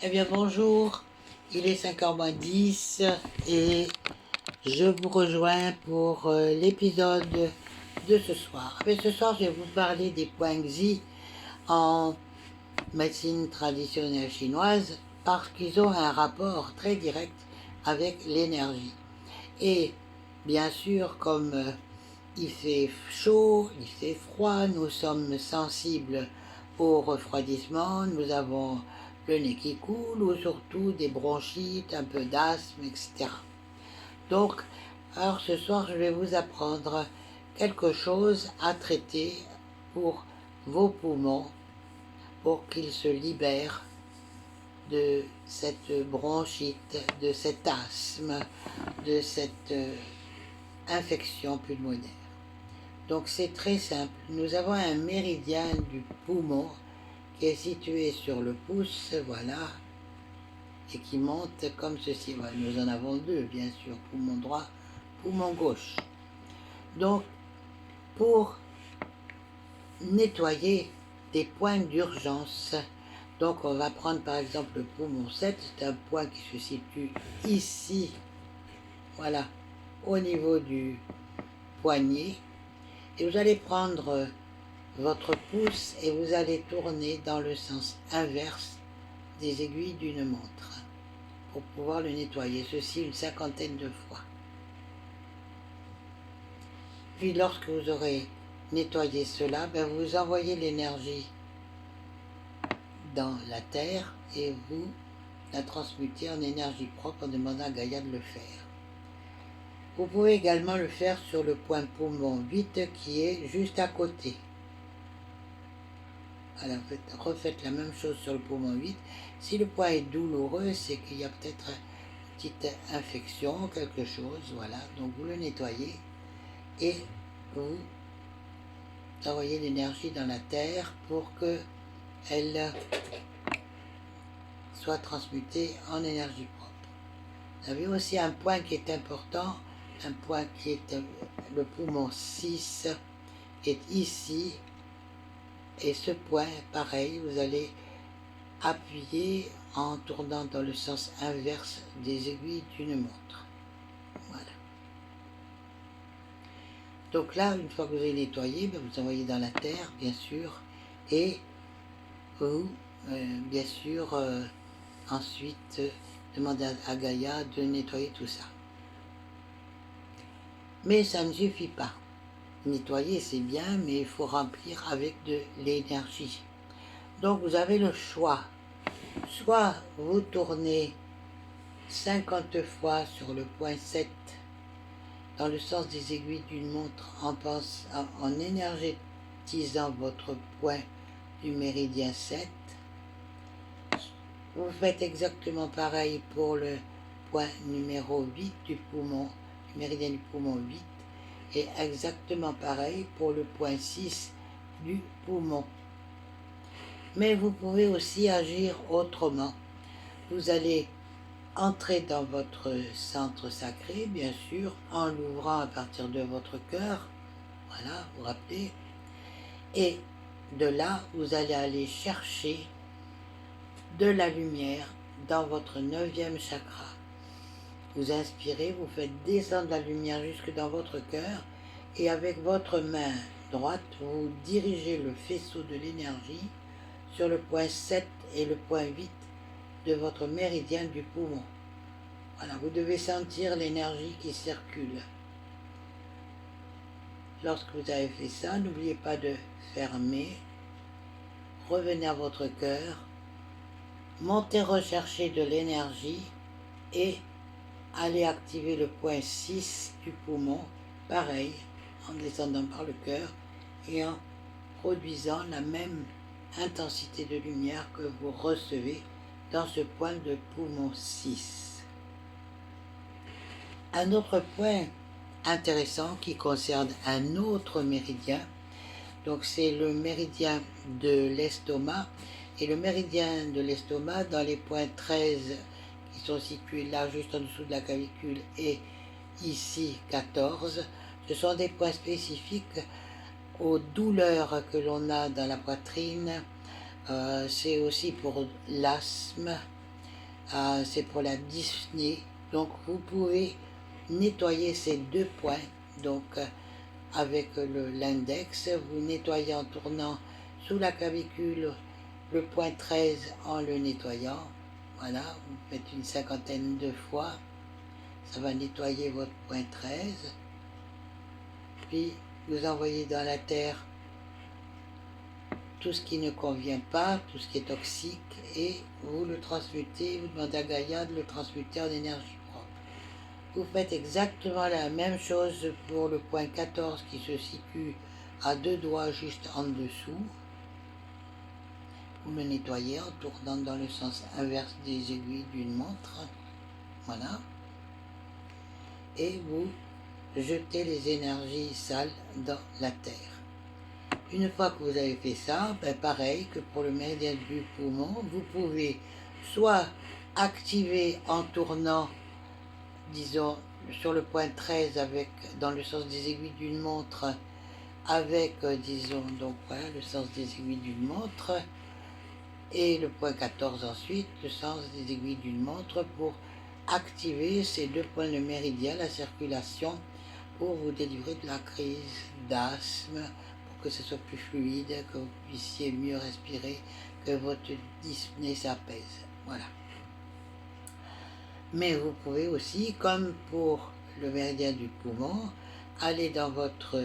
Eh bien bonjour, il est 5h moins 10 et je vous rejoins pour l'épisode de ce soir. Mais ce soir, je vais vous parler des points Xi en médecine traditionnelle chinoise parce qu'ils ont un rapport très direct avec l'énergie. Et bien sûr, comme il fait chaud, il fait froid, nous sommes sensibles au refroidissement, nous avons le nez qui coule ou surtout des bronchites, un peu d'asthme, etc. Donc, alors ce soir, je vais vous apprendre quelque chose à traiter pour vos poumons, pour qu'ils se libèrent de cette bronchite, de cet asthme, de cette infection pulmonaire. Donc c'est très simple. Nous avons un méridien du poumon qui est situé sur le pouce, voilà, et qui monte comme ceci. Voilà, nous en avons deux, bien sûr, poumon droit, poumon gauche. Donc, pour nettoyer des points d'urgence, donc on va prendre par exemple le poumon 7, c'est un point qui se situe ici, voilà, au niveau du poignet, et vous allez prendre votre pouce et vous allez tourner dans le sens inverse des aiguilles d'une montre pour pouvoir le nettoyer, ceci une 50aine de fois. Puis lorsque vous aurez nettoyé cela, vous envoyez l'énergie dans la terre et vous la transmutez en énergie propre en demandant à Gaïa de le faire. Vous pouvez également le faire sur le point poumon 8 qui est juste à côté. Alors, refaites la même chose sur le poumon 8. Si le point est douloureux, c'est qu'il y a peut-être une petite infection, quelque chose, voilà. Donc vous le nettoyez et vous envoyez l'énergie dans la terre pour qu'elle soit transmutée en énergie propre. Vous avez aussi un point qui est important, un point qui est le poumon 6, est ici. Et ce point, pareil, vous allez appuyer en tournant dans le sens inverse des aiguilles d'une montre. Voilà. Donc là, une fois que vous avez nettoyé, vous envoyez dans la terre, bien sûr, et vous, bien sûr, ensuite, demandez à Gaïa de nettoyer tout ça. Mais ça ne suffit pas. Nettoyer, c'est bien, mais il faut remplir avec de l'énergie. Donc vous avez le choix. Soit vous tournez 50 fois sur le point 7 dans le sens des aiguilles d'une montre en énergétisant votre point du méridien 7. Vous faites exactement pareil pour le point numéro 8 du poumon, du méridien du poumon 8, et exactement pareil pour le point 6 du poumon. Mais vous pouvez aussi agir autrement. Vous allez entrer dans votre centre sacré, bien sûr, en l'ouvrant à partir de votre cœur. Voilà, vous vous rappelez. Et de là, vous allez aller chercher de la lumière dans votre 9e chakra. Vous inspirez, vous faites descendre la lumière jusque dans votre cœur et avec votre main droite, vous dirigez le faisceau de l'énergie sur le point 7 et le point 8 de votre méridien du poumon. Voilà, vous devez sentir l'énergie qui circule. Lorsque vous avez fait ça, n'oubliez pas de fermer. Revenez à votre cœur. Montez rechercher de l'énergie et allez activer le point 6 du poumon, pareil, en descendant par le cœur et en produisant la même intensité de lumière que vous recevez dans ce point de poumon 6. Un autre point intéressant qui concerne un autre méridien, donc c'est le méridien de l'estomac, et le méridien de l'estomac dans les points 13 qui sont situés là juste en dessous de la clavicule et ici 14, ce sont des points spécifiques aux douleurs que l'on a dans la poitrine. C'est aussi pour l'asthme, c'est pour la dyspnée. Donc vous pouvez nettoyer ces deux points. Donc avec l'index, vous nettoyez en tournant sous la clavicule le point 13 en le nettoyant. Voilà, vous faites une cinquantaine de fois. Ça va nettoyer votre point 13. Puis vous envoyez dans la terre tout ce qui ne convient pas, tout ce qui est toxique, et vous le transmutez, vous demandez à Gaïa de le transmuter en énergie propre. Vous faites exactement la même chose pour le point 14 qui se situe à deux doigts juste en dessous. Vous le nettoyez en tournant dans le sens inverse des aiguilles d'une montre. Voilà. Et vous jetez les énergies sales dans la terre. Une fois que vous avez fait ça, pareil que pour le méridien du poumon, vous pouvez soit activer en tournant, disons, sur le point 13 avec, dans le sens des aiguilles d'une montre, avec, disons, donc voilà, le sens des aiguilles d'une montre, et le point 14 ensuite, le sens des aiguilles d'une montre, pour activer ces deux points de méridien, la circulation, pour vous délivrer de la crise d'asthme, pour que ce soit plus fluide, que vous puissiez mieux respirer, que votre dyspnée s'apaise. Voilà. Mais vous pouvez aussi, comme pour le méridien du poumon, aller dans votre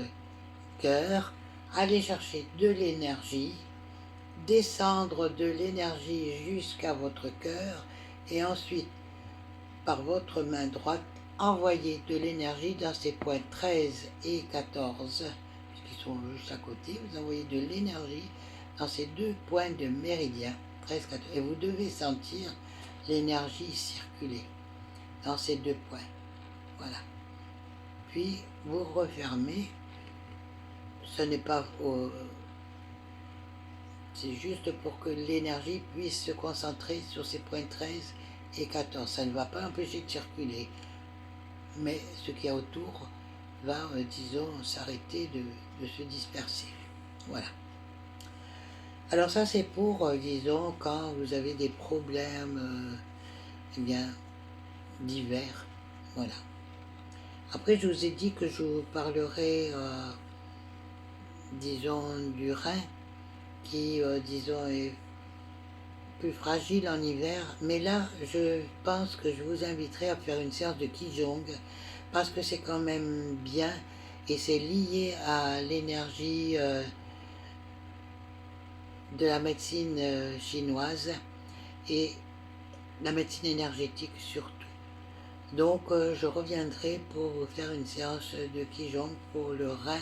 cœur, aller chercher de l'énergie, descendre de l'énergie jusqu'à votre cœur, et ensuite, par votre main droite, envoyer de l'énergie dans ces points 13 et 14, puisqu'ils sont juste à côté. Vous envoyez de l'énergie dans ces deux points de méridien, 13, 14, et vous devez sentir l'énergie circuler dans ces deux points. Voilà. Puis vous refermez. Ce n'est pas c'est juste pour que l'énergie puisse se concentrer sur ces points 13 et 14. Ça ne va pas empêcher de circuler, mais ce qu'il y a autour va, disons, s'arrêter de se disperser. Voilà. Alors ça, c'est pour, disons, quand vous avez des problèmes, eh bien, divers. Voilà. Après, je vous ai dit que je vous parlerai, disons, du rein, qui, disons, est plus fragile en hiver. Mais là, je pense que je vous inviterai à faire une séance de Qigong, parce que c'est quand même bien, et c'est lié à l'énergie de la médecine chinoise, et la médecine énergétique surtout. Donc, je reviendrai pour vous faire une séance de Qigong pour le rein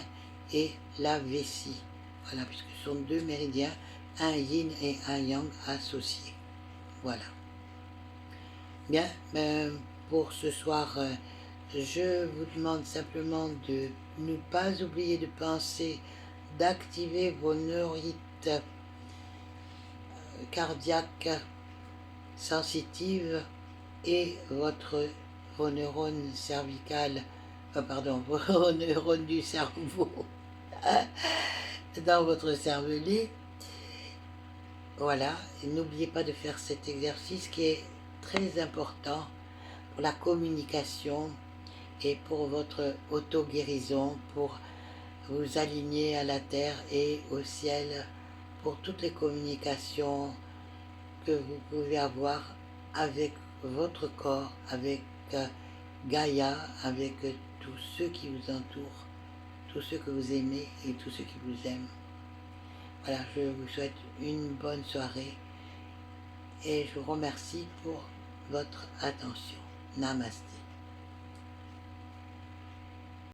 et la vessie. Voilà, puisque ce sont deux méridiens, un yin et un yang associés. Voilà. Bien, pour ce soir, je vous demande simplement de ne pas oublier de penser, d'activer vos neurites cardiaques sensitives et vos neurones cervicales, pardon, vos neurones du cerveau dans votre cervelet. Voilà, et n'oubliez pas de faire cet exercice qui est très important pour la communication et pour votre auto-guérison, pour vous aligner à la terre et au ciel, pour toutes les communications que vous pouvez avoir avec votre corps, avec Gaïa, avec tous ceux qui vous entourent, tous ceux que vous aimez et tous ceux qui vous aiment. Voilà, je vous souhaite une bonne soirée et je vous remercie pour votre attention. Namasté.